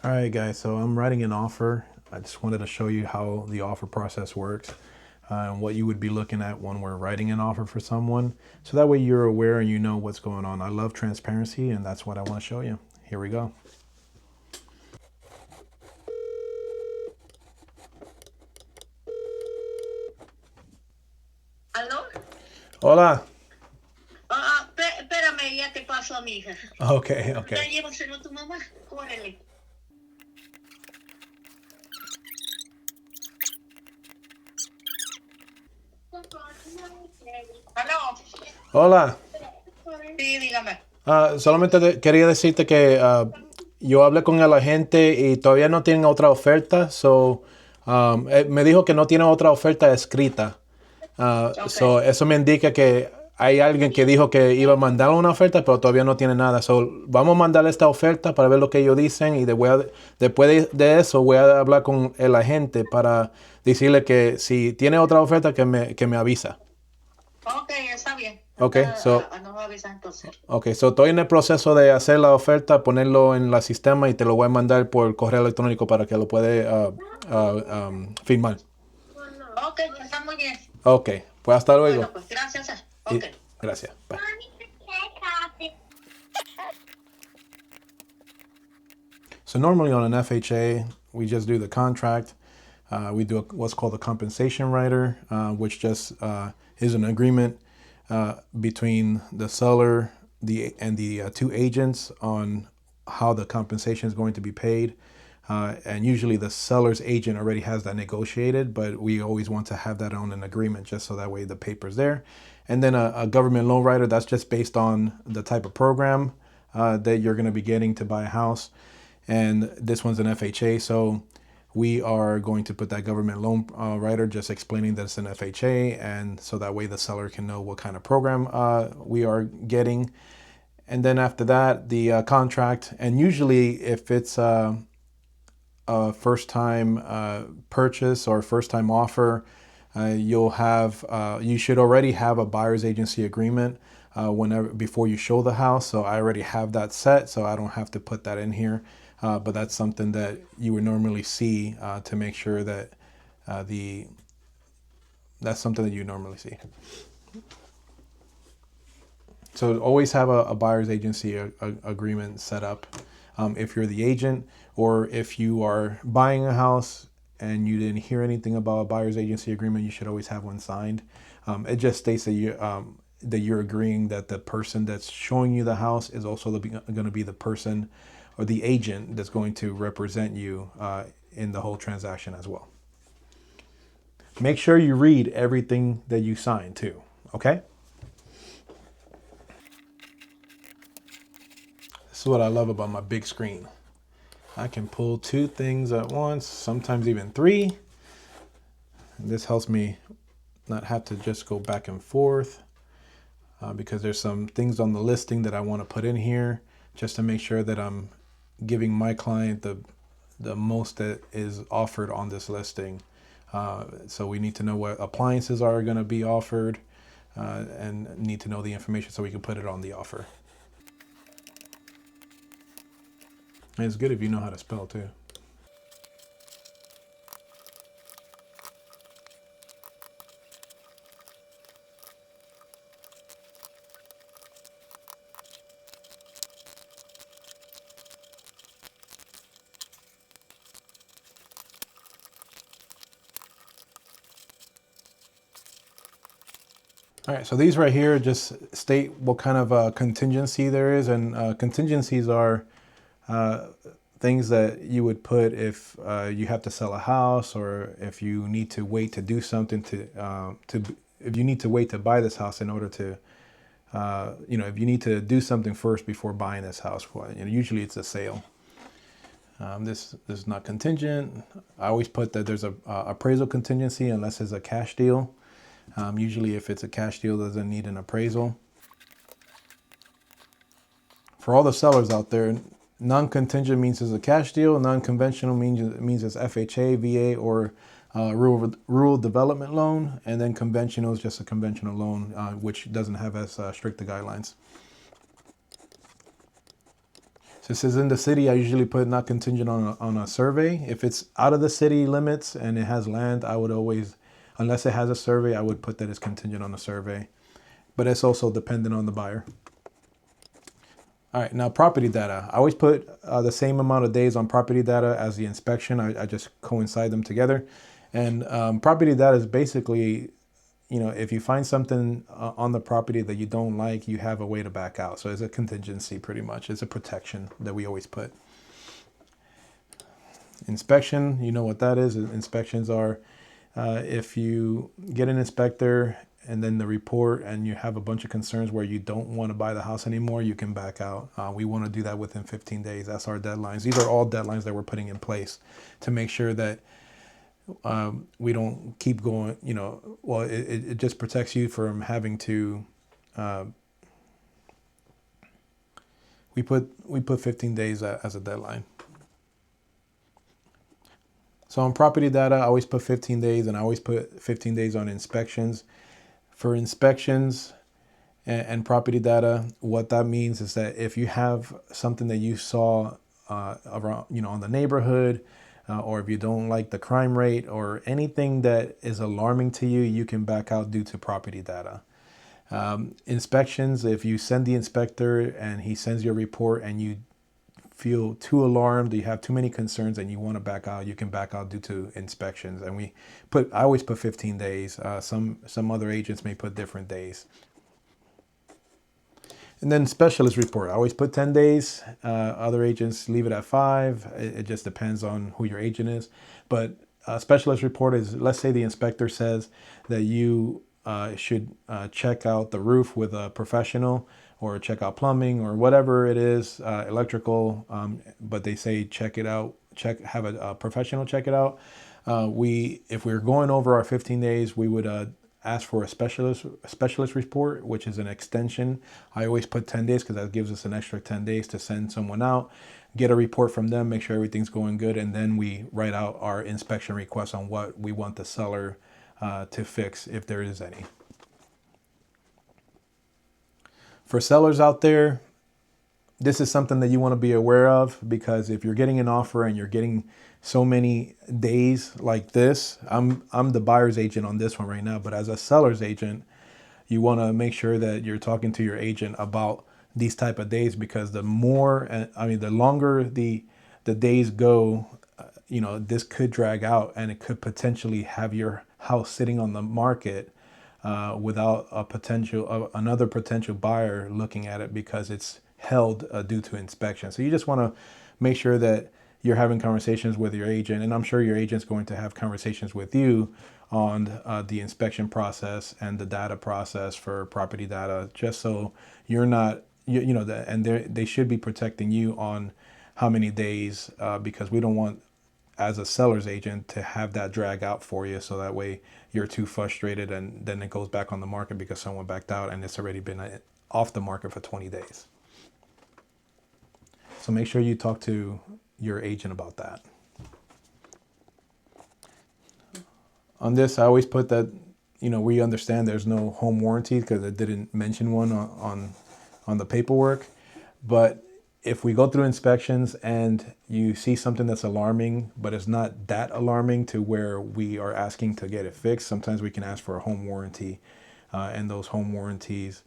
All right, guys, so I'm writing an offer. I just wanted to show you how the offer process works and what you would be looking at when we're writing an offer for someone. So that way you're aware and you know what's going on. I love transparency, and that's what I want to show you. Here we go. ¿Aló? Hola. Espérame, ya te paso a mi hija. Okay, Ya okay. llévaselo a tu mamá. Córrele. ¿Aló? Hola. Sí, dígame. Solamente quería decirte que yo hablé con el agente y todavía no tienen otra oferta. Me dijo que no tiene otra oferta escrita. Ok. Eso me indica que hay alguien que dijo que iba a mandar una oferta, pero todavía no tiene nada. Vamos a mandarle esta oferta para ver lo que ellos dicen y después de eso voy a hablar con el agente para decirle que si tiene otra oferta que me avisa. Ok, está bien. Okay, so Nos avisas entonces. Okay, so estoy en el proceso de hacer la oferta, ponerlo en la sistema y te lo voy a mandar por correo electrónico para que lo puedas firmar. Ok, está muy bien. Okay, pues hasta luego. Bueno, pues gracias. Ok. Y gracias. Bye. So normally on an FHA, we just do the contract. We do what's called a compensation rider, which just is an agreement between the seller and the two agents on how the compensation is going to be paid. And usually the seller's agent already has that negotiated, but we always want to have that on an agreement just so that way the paper's there. And then a government loan rider, that's just based on the type of program that you're going to be getting to buy a house. And this one's an FHA, so we are going to put that government loan rider just explaining that it's an FHA, and so that way the seller can know what kind of program we are getting. And then after that, the contract, and usually if it's a first time purchase or first time offer, you should already have a buyer's agency agreement whenever before you show the house. So I already have that set, so I don't have to put that in here. But that's something that you would normally see to make sure that that's something that you normally see. So always have a buyer's agency agreement set up if you're the agent, or if you are buying a house and you didn't hear anything about a buyer's agency agreement, you should always have one signed. It just states that you're agreeing that the person that's showing you the house is also going to be the person or the agent that's going to represent you in the whole transaction as well. Make sure you read everything that you sign too, okay? This is what I love about my big screen. I can pull two things at once, sometimes even three. And this helps me not have to just go back and forth because there's some things on the listing that I want to put in here just to make sure that I'm giving my client the most that is offered on this listing. So we need to know what appliances are going to be offered and need to know the information so we can put it on the offer. And it's good if you know how to spell too. All right, so these right here just state what kind of contingency there is, and contingencies are things that you would put if you have to sell a house, or if you need to wait to do something if you need to wait to buy this house in order to if you need to do something first before buying this house. Well, usually it's a sale. This is not contingent. I always put that there's a appraisal contingency unless it's a cash deal. Usually if it's a cash deal, it doesn't need an appraisal. For all the sellers out there, non-contingent means it's a cash deal. Non-conventional means it's FHA, VA, or rural development loan. And then conventional is just a conventional loan, which doesn't have as strict the guidelines. Since it's in the city, I usually put not contingent on a survey. If it's out of the city limits and it has land, I would always, unless it has a survey, I would put that it's contingent on a survey. But it's also dependent on the buyer. All right, now property data. I always put the same amount of days on property data as the inspection. I just coincide them together. And property data is basically, if you find something on the property that you don't like, you have a way to back out. So it's a contingency pretty much. It's a protection that we always put. Inspection, you know what that is. Inspections are if you get an inspector and then the report and you have a bunch of concerns where you don't want to buy the house anymore, you can back out. We want to do that within 15 days. That's our deadlines. These are all deadlines that we're putting in place to make sure that we don't keep going, well, it just protects you from having to, we put 15 days as a deadline. So on property data, I always put 15 days and I always put 15 days on inspections. For inspections and property data, what that means is that if you have something that you saw around, on the neighborhood, or if you don't like the crime rate or anything that is alarming to you, you can back out due to property data. Inspections, if you send the inspector and he sends you a report and you feel too alarmed, you have too many concerns and you want to back out, you can back out due to inspections. And I always put 15 days. Some other agents may put different days. And then specialist report, I always put 10 days. Other agents leave it at 5. It just depends on who your agent is. But a specialist report is, let's say the inspector says that you should check out the roof with a professional, or check out plumbing or whatever it is, electrical, but they say check it out, have a professional check it out. If we're going over our 15 days, we would ask for a specialist report, which is an extension. I always put 10 days because that gives us an extra 10 days to send someone out, get a report from them, make sure everything's going good, and then we write out our inspection request on what we want the seller to fix, if there is any. For sellers out there, this is something that you want to be aware of, because if you're getting an offer and you're getting so many days like this, I'm the buyer's agent on this one right now, but as a seller's agent, you want to make sure that you're talking to your agent about these type of days, because the longer the days go, this could drag out and it could potentially have your house sitting on the market without another potential buyer looking at it, because it's held due to inspection. So you just want to make sure that you're having conversations with your agent, and I'm sure your agent's going to have conversations with you on the inspection process and the data process for property data, just so you're not, and they should be protecting you on how many days, because we don't want, as a seller's agent, to have that drag out for you, so that way you're too frustrated and then it goes back on the market because someone backed out and it's already been off the market for 20 days. So make sure you talk to your agent about that. On this, I always put that, we understand there's no home warranty because it didn't mention one on the paperwork. But if we go through inspections and you see something that's alarming, but it's not that alarming to where we are asking to get it fixed, sometimes we can ask for a home warranty, and those home warranties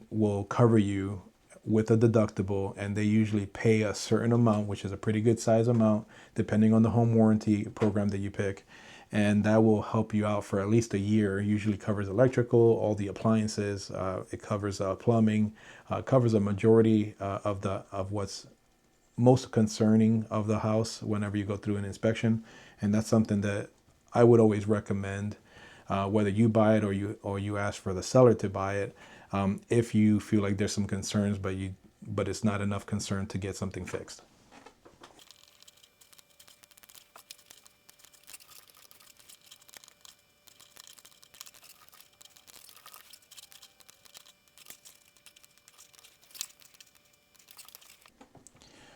will cover you with a deductible, and they usually pay a certain amount, which is a pretty good size amount, depending on the home warranty program that you pick. And that will help you out for at least a year. It usually covers electrical, all the appliances. It covers plumbing, covers a majority of what's most concerning of the house whenever you go through an inspection. And that's something that I would always recommend, whether you buy it or you ask for the seller to buy it, if you feel like there's some concerns, but it's not enough concern to get something fixed.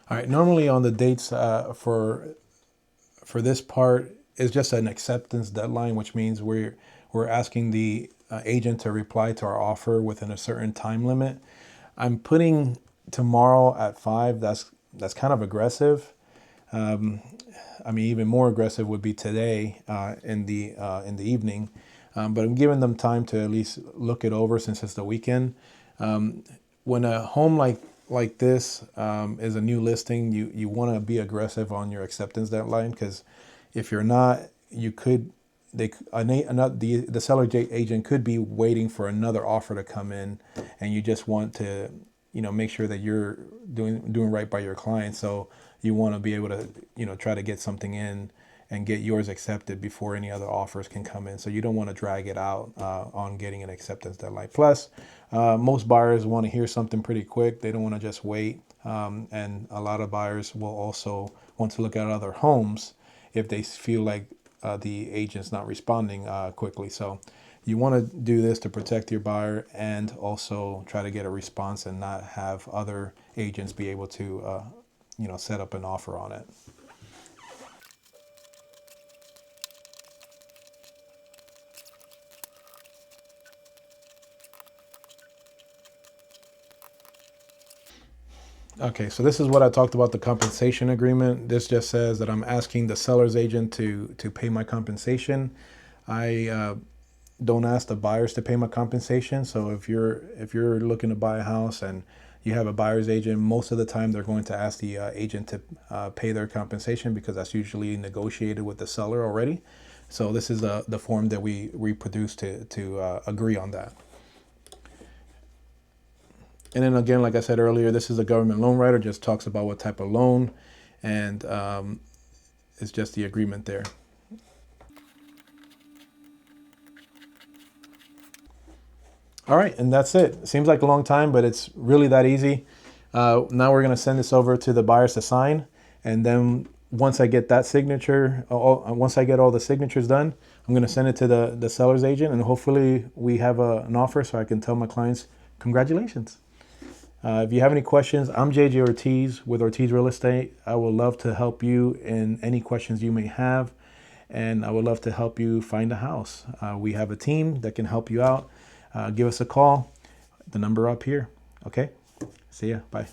All right, normally on the dates for this part is just an acceptance deadline, which means we're asking the agent to reply to our offer within a certain time limit. I'm putting tomorrow at 5, that's kind of aggressive. I mean, even more aggressive would be today in the evening. But I'm giving them time to at least look it over since it's the weekend. When a home like this is a new listing, you want to be aggressive on your acceptance deadline, because if you're not, you could the seller agent could be waiting for another offer to come in, and you just want to make sure that you're doing right by your client. So you want to be able to try to get something in and get yours accepted before any other offers can come in. So you don't want to drag it out on getting an acceptance deadline. Plus, most buyers want to hear something pretty quick. They don't want to just wait. And a lot of buyers will also want to look at other homes if they feel like the agent's not responding quickly. So you want to do this to protect your buyer and also try to get a response and not have other agents be able to set up an offer on it. Okay, so this is what I talked about, the compensation agreement. This just says that I'm asking the seller's agent to pay my compensation. I don't ask the buyers to pay my compensation. So if you're looking to buy a house and you have a buyer's agent, most of the time they're going to ask the agent to pay their compensation, because that's usually negotiated with the seller already. So this is the form that we reproduce to agree on that. And then again, like I said earlier, this is a government loan writer, just talks about what type of loan, and it's just the agreement there. All right, and that's it. Seems like a long time, but it's really that easy. Now we're gonna send this over to the buyers to sign, and then once I get that signature, once I get all the signatures done, I'm gonna send it to the seller's agent, and hopefully we have an offer so I can tell my clients, congratulations. If you have any questions, I'm JJ Ortiz with Ortiz Real Estate. I would love to help you in any questions you may have, and I would love to help you find a house. We have a team that can help you out. Give us a call, the number up here. Okay, see ya, bye.